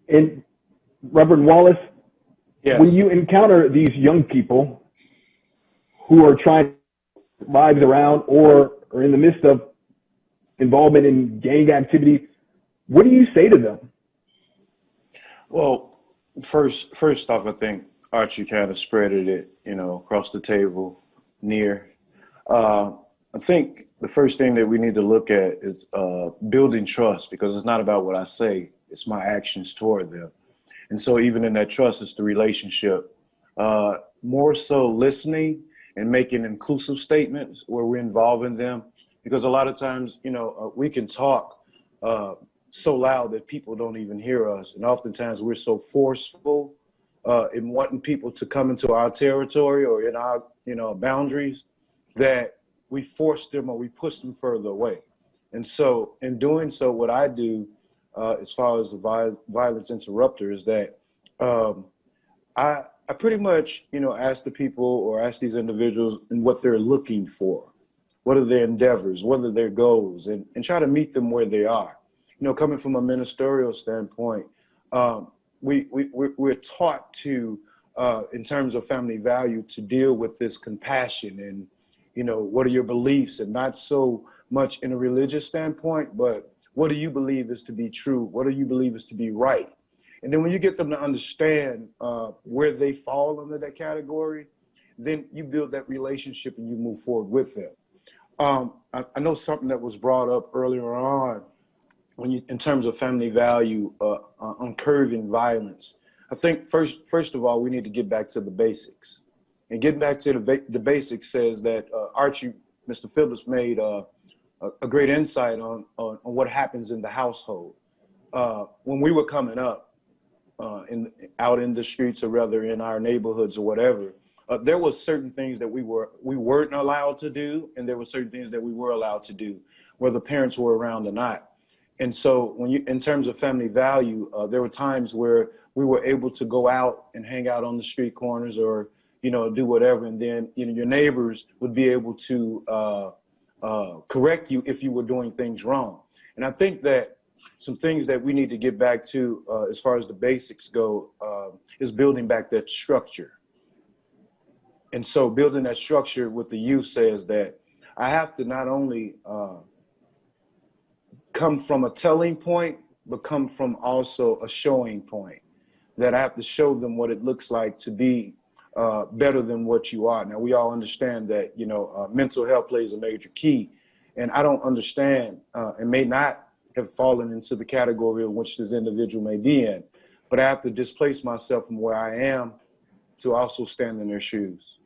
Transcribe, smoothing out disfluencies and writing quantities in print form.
And Reverend Wallace, when Yes. you encounter these young people who are trying lives around or are in the midst of involvement in gang activity, what do you say to them? Well, first off, I think Archie kind of spreaded it, across the table, near. Uh, I think the first thing that we need to look at is building trust, because it's not about what I say, it's my actions toward them. And so even in that trust, it's the relationship. More so listening and making inclusive statements where we're involving them. Because a lot of times, we can talk so loud that people don't even hear us. And oftentimes we're so forceful in wanting people to come into our territory or in our, boundaries, that we force them or we push them further away. And so in doing so, what I do as far as the violence interrupter is that um, I pretty much, ask the people or ask these individuals and what they're looking for. What are their endeavors? What are their goals? And try to meet them where they are. Coming from a ministerial standpoint, we're taught to, in terms of family value, to deal with this compassion and, what are your beliefs, and not so much in a religious standpoint, but what do you believe is to be true? What do you believe is to be right? And then when you get them to understand where they fall under that category, then you build that relationship and you move forward with them. I know something that was brought up earlier on in terms of family value, on curbing violence. I think first of all, we need to get back to the basics. And getting back to the basics says that Archie, Mr. Phillips made a great insight on what happens in the household. When we were coming up out in the streets, or rather in our neighborhoods or whatever, there was certain things that we weren't allowed to do, and there were certain things that we were allowed to do, whether parents were around or not. And so in terms of family value, there were times where we were able to go out and hang out on the street corners or, do whatever. And then, your neighbors would be able to correct you if you were doing things wrong. And I think that some things that we need to get back to as far as the basics go is building back that structure. And so building that structure with the youth says that I have to not only come from a telling point, but come from also a showing point, that I have to show them what it looks like to be better than what you are. Now, we all understand that, mental health plays a major key. And I don't understand and may not have fallen into the category in which this individual may be in, but I have to displace myself from where I am to also stand in their shoes.